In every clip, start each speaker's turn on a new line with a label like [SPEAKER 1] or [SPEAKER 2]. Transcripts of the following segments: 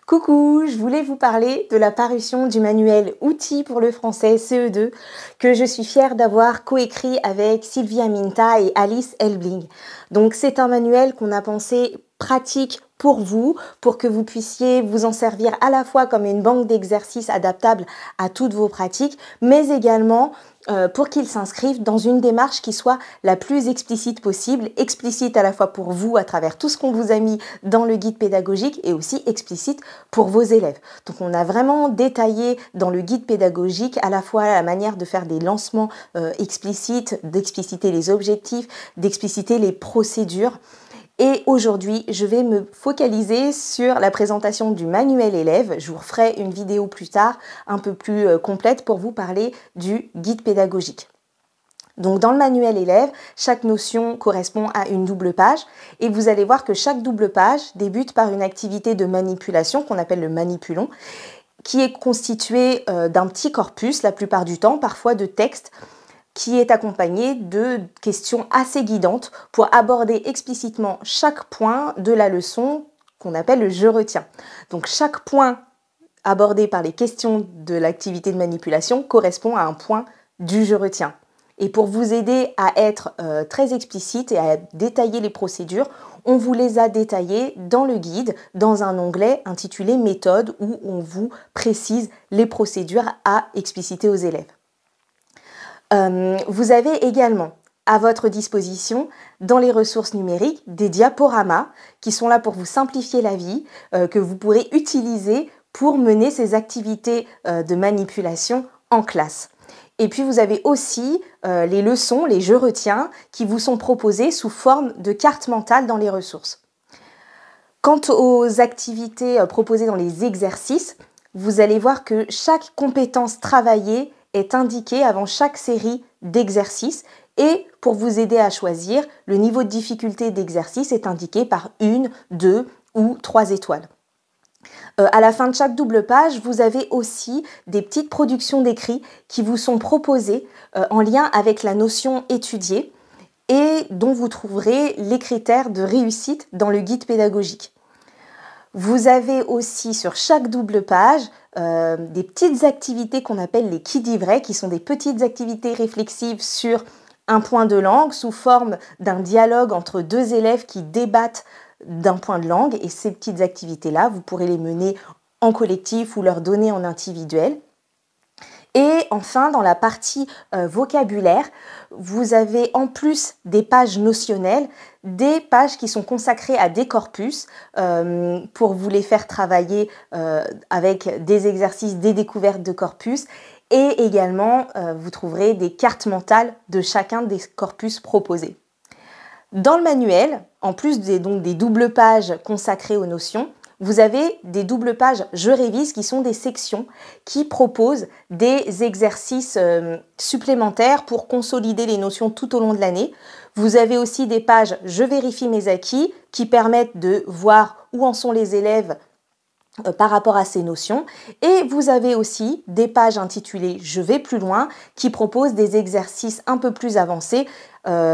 [SPEAKER 1] Coucou, je voulais vous parler de la parution du manuel Outils pour le français CE2 que je suis fière d'avoir coécrit avec Sylvia Minta et Alice Elbling. Donc c'est un manuel qu'on a pensé pratique pour vous, pour que vous puissiez vous en servir à la fois comme une banque d'exercices adaptable à toutes vos pratiques, mais également pour qu'il s'inscrive dans une démarche qui soit la plus explicite possible, explicite à la fois pour vous à travers tout ce qu'on vous a mis dans le guide pédagogique et aussi explicite pour vos élèves. Donc on a vraiment détaillé dans le guide pédagogique à la fois la manière de faire des lancements explicites, d'expliciter les objectifs, d'expliciter les procédures. Et aujourd'hui, je vais me focaliser sur la présentation du manuel élève. Je vous referai une vidéo plus tard, un peu plus complète pour vous parler du guide pédagogique. Donc dans le manuel élève, chaque notion correspond à une double page et vous allez voir que chaque double page débute par une activité de manipulation qu'on appelle le manipulon, qui est constitué d'un petit corpus la plupart du temps, parfois de texte, qui est accompagné de questions assez guidantes pour aborder explicitement chaque point de la leçon qu'on appelle le « je retiens ». Donc chaque point abordé par les questions de l'activité de manipulation correspond à un point du « je retiens ». Et pour vous aider à être très explicite et à détailler les procédures, on vous les a détaillées dans le guide, dans un onglet intitulé « Méthode » où on vous précise les procédures à expliciter aux élèves. Vous avez également à votre disposition dans les ressources numériques des diaporamas qui sont là pour vous simplifier la vie, que vous pourrez utiliser pour mener ces activités de manipulation en classe. Et puis vous avez aussi les leçons, les je retiens, qui vous sont proposées sous forme de carte mentale dans les ressources. Quant aux activités proposées dans les exercices, vous allez voir que chaque compétence travaillée est indiquée avant chaque série d'exercices et pour vous aider à choisir, le niveau de difficulté d'exercice est indiqué par 1, 2 ou 3 étoiles. À la fin de chaque double page, vous avez aussi des petites productions d'écrits qui vous sont proposées en lien avec la notion étudiée et dont vous trouverez les critères de réussite dans le guide pédagogique. Vous avez aussi sur chaque double page des petites activités qu'on appelle les qui dit vrai, qui sont des petites activités réflexives sur un point de langue sous forme d'un dialogue entre deux élèves qui débattent d'un point de langue. Et ces petites activités-là, vous pourrez les mener en collectif ou leur donner en individuel. Et enfin, dans la partie vocabulaire, vous avez en plus des pages notionnelles, des pages qui sont consacrées à des corpus pour vous les faire travailler avec des exercices, des découvertes de corpus. Et également, vous trouverez des cartes mentales de chacun des corpus proposés. Dans le manuel, en plus des doubles pages consacrées aux notions, vous avez des doubles pages « Je révise » qui sont des sections qui proposent des exercices supplémentaires pour consolider les notions tout au long de l'année. Vous avez aussi des pages « Je vérifie mes acquis » qui permettent de voir où en sont les élèves par rapport à ces notions. Et vous avez aussi des pages intitulées « Je vais plus loin » qui proposent des exercices un peu plus avancés,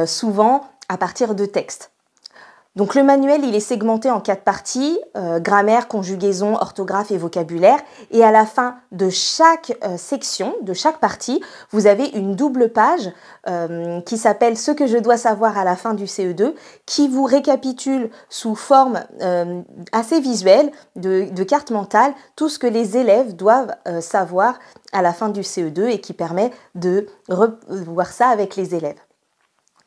[SPEAKER 1] souvent à partir de textes. Donc le manuel, il est segmenté en 4 parties, grammaire, conjugaison, orthographe et vocabulaire. Et à la fin de chaque section, de chaque partie, vous avez une double page qui s'appelle « Ce que je dois savoir à la fin du CE2 » qui vous récapitule sous forme assez visuelle de carte mentale tout ce que les élèves doivent savoir à la fin du CE2 et qui permet de revoir ça avec les élèves.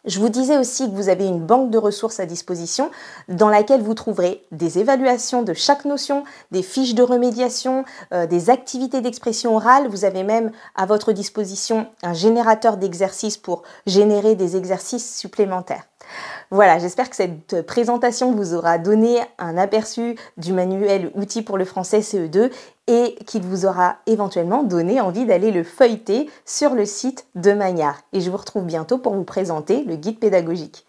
[SPEAKER 1] Je vous disais aussi que vous avez une banque de ressources à disposition dans laquelle vous trouverez des évaluations de chaque notion, des fiches de remédiation, des activités d'expression orale. Vous avez même à votre disposition un générateur d'exercices pour générer des exercices supplémentaires. Voilà, j'espère que cette présentation vous aura donné un aperçu du manuel Outils pour le français CE2 et qu'il vous aura éventuellement donné envie d'aller le feuilleter sur le site de Magnard. Et je vous retrouve bientôt pour vous présenter le guide pédagogique.